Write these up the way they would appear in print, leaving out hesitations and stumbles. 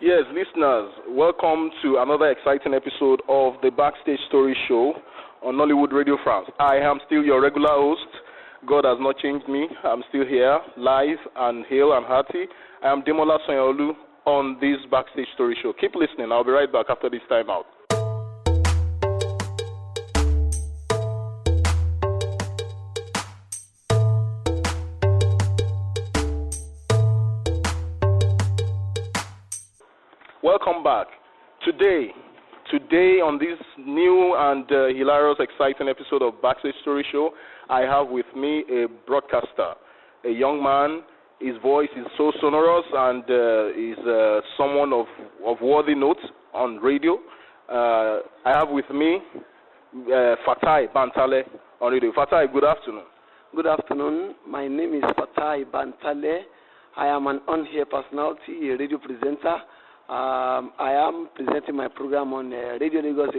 Yes, listeners, welcome to another exciting episode of the Backstage Story Show on Nollywood Radio France. I am still your regular host. God has not changed me. I'm still here, live and hale and hearty. I am Demola Sanyolu on this Backstage Story Show. Keep listening. I'll be right back after this time out. Welcome back. Today on this new and hilarious, exciting episode of Backstage Story Show, I have with me a broadcaster, a young man. His voice is so sonorous and is someone of worthy note on radio. I have with me Fatai Bantale on radio. Fatai, good afternoon. Good afternoon. My name is Fatai Bantale. I am an on-air personality, a radio presenter. I am presenting my program on Radio Lagos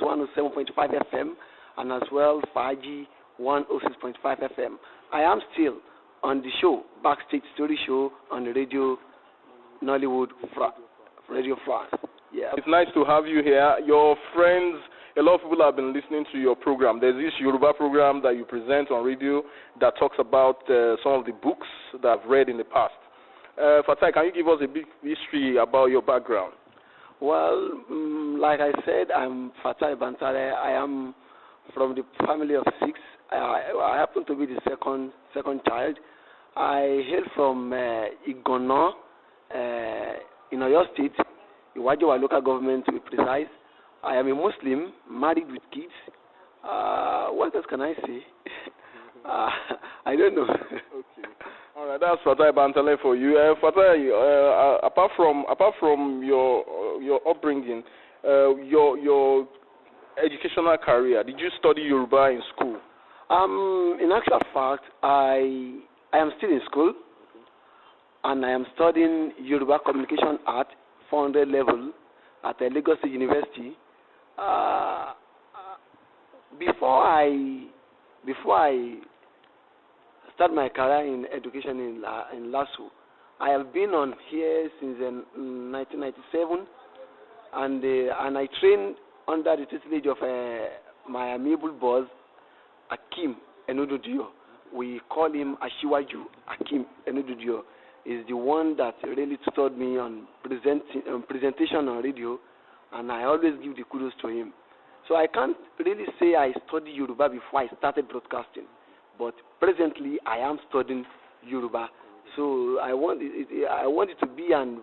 107.5 FM and as well Faji 106.5 FM. I am still on the show, Backstage Story Show on the Radio Nollywood Radio France. Yeah. It's nice to have you here. Your friends, a lot of people have been listening to your program. There's this Yoruba program that you present on radio that talks about some of the books that I've read in the past. Fatai, can you give us a big history about your background? Well, like I said, I'm Fatai Bantale. I am from the family of 6. I happen to be the second child. I hail from Igono, in Oyo State, Iwajowa local government to be precise. I am a Muslim, married with kids. What else can I say? I don't know. Okay. All right, that's Fatai Bantale for you. Fatai, apart from your upbringing, your educational career, did you study Yoruba in school? In actual fact, I am still in school, and I am studying Yoruba Communication Art 400 level at Lagos State University. Before I start my career in education in LASU, I have been on here since 1997, and I trained under the tutelage of my amiable boss, Akim Enududio. We call him Ashiwaju. Akim Enududio is the one that really taught me on presentation on radio, and I always give the kudos to him. So I can't really say I studied Yoruba before I started broadcasting, but presently I am studying Yoruba. So I want it to be an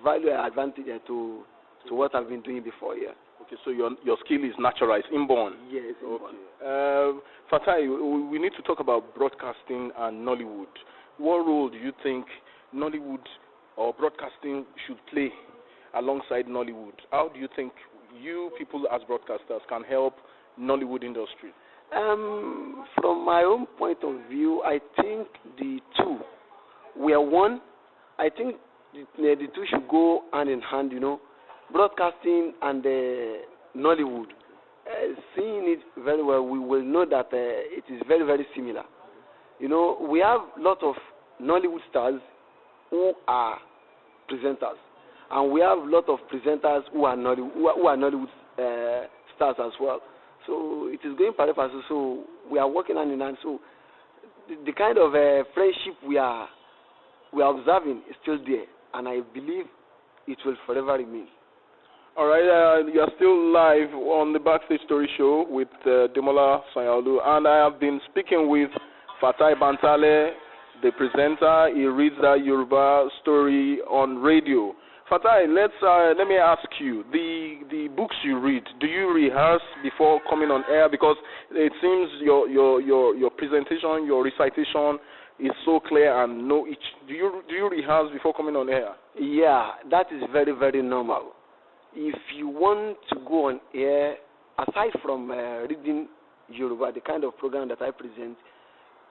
value advantage to what I've been doing before. Yeah. Okay, so your skill is natural, it's inborn. Yes, inborn. Okay. Fatai, we need to talk about broadcasting and Nollywood. What role do you think Nollywood or broadcasting should play alongside Nollywood? How do you think you people as broadcasters can help Nollywood industry? From my own point of view, I think the two were one. I think the two should go hand in hand, broadcasting and Nollywood. Seeing it very well, we will know that it is very, very similar. We have a lot of Nollywood stars who are presenters, and we have a lot of presenters who are Nollywood stars as well. So it is going pari passu. So we are working hand in hand. So the kind of friendship we are observing is still there, and I believe it will forever remain. All right, you are still live on the Backstage Story Show with Demola Sanyolu, and I have been speaking with Fatai Bantale, the presenter. He reads that Yoruba story on radio. Fatai, let me ask you, the books you read, do you rehearse before coming on air? Because it seems your presentation, your recitation is so clear and do you rehearse before coming on air? Yeah, that is very, very normal. If you want to go on air, aside from reading Yoruba, the kind of program that I present,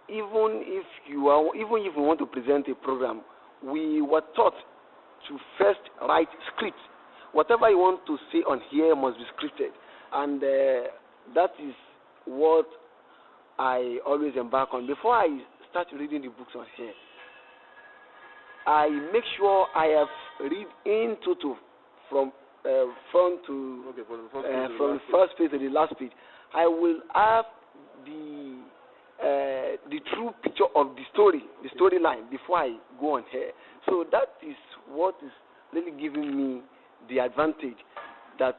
even if you want to present a program, we were taught to first write scripts. Whatever you want to say on here must be scripted, and that is what I always embark on before I start reading the books on here. I make sure I have read into from front to from the first page to the last page. I will have the true picture of the storyline before I go on here. So that is what is really giving me the advantage that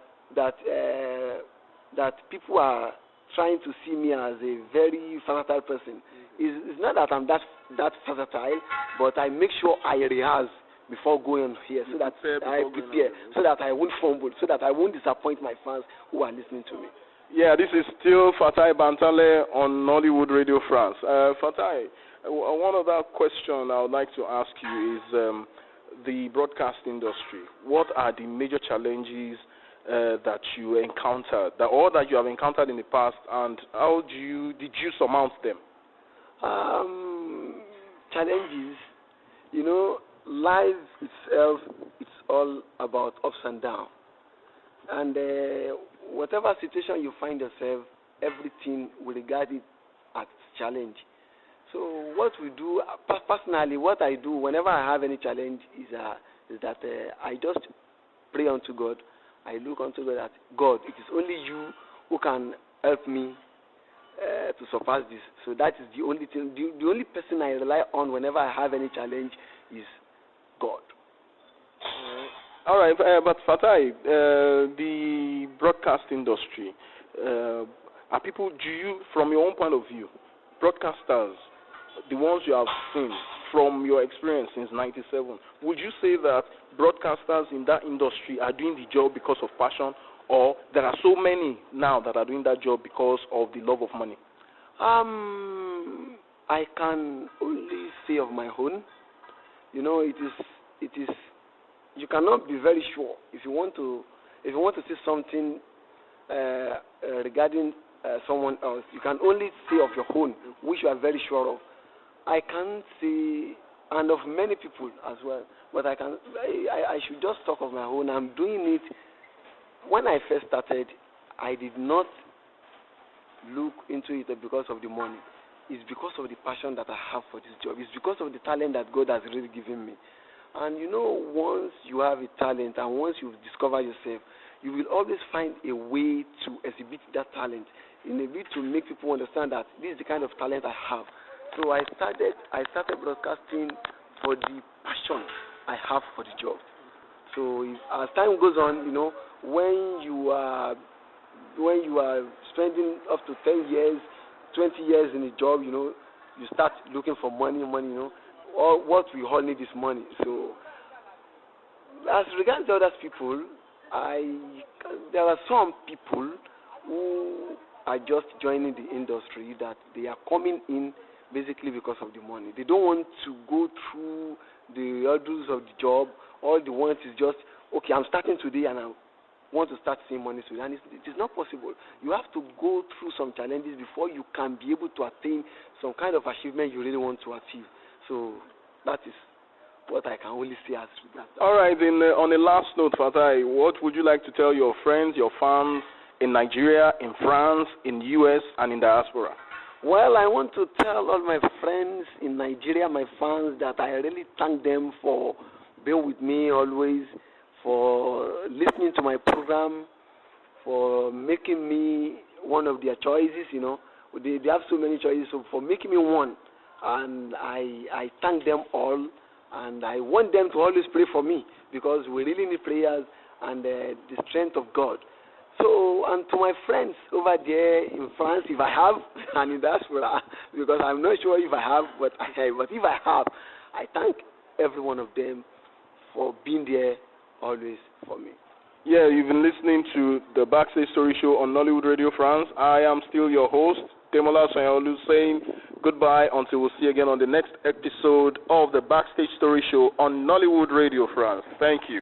people are trying to see me as a very versatile person. It's not that I'm that versatile, but I make sure I rehearse before going on here, so that I prepare, so that I won't fumble, so that I won't disappoint my fans who are listening to me. Yeah, this is still Fatai Bantale on Nollywood Radio France. Fatai, one other question I would like to ask you is the broadcast industry. What are the major challenges that you encountered, or that you have encountered in the past, and how did you surmount them? Challenges, life itself, it's all about ups and downs. And whatever situation you find yourself, everything will regard it as challenge. So what we do, personally, what I do whenever I have any challenge is that I just pray unto God. I look unto God that, God, it is only you who can help me to surpass this. So that is the only thing, the only person I rely on whenever I have any challenge is God. All right, but Fatai, the broadcast industry, are people, do you, from your own point of view, broadcasters, the ones you have seen from your experience since '97, would you say that broadcasters in that industry are doing the job because of passion, or there are so many now that are doing that job because of the love of money? I can only say of my own. It is. You cannot be very sure if you want to say something regarding someone else. You can only say of your own, which you are very sure of. I can't say, and of many people as well. But I should just talk of my own. I'm doing it. When I first started, I did not look into it because of the money. It's because of the passion that I have for this job. It's because of the talent that God has really given me. And once you have a talent and once you've discovered yourself, you will always find a way to exhibit that talent in a way to make people understand that this is the kind of talent I have. So I started broadcasting for the passion I have for the job. So as time goes on, when you are spending up to 10 years, 20 years in a job, you start looking for money, or what we all need is money. So as regards to other people, there are some people who are just joining the industry that they are coming in basically because of the money. They don't want to go through the hurdles of the job. All they want is just, okay, I'm starting today and I want to start seeing money today. And it is not possible. You have to go through some challenges before you can be able to attain some kind of achievement you really want to achieve. So that is what I can only say as regards. All right, then on the last note, Fatai, what would you like to tell your friends, your fans in Nigeria, in France, in the US, and in diaspora? Well, I want to tell all my friends in Nigeria, my fans, that I really thank them for being with me always, for listening to my program, for making me one of their choices. They have so many choices, so for making me one. And I thank them all, and I want them to always pray for me, because we really need prayers and the strength of God. So, and to my friends over there in France, if I have, and in diaspora, because I'm not sure if I have, but if I have, I thank every one of them for being there always for me. Yeah, you've been listening to the Backstage Story Show on Nollywood Radio France. I am still your host, Demola Sanyaolu, saying goodbye until we'll see you again on the next episode of the Backstage Story Show on Nollywood Radio France. Thank you.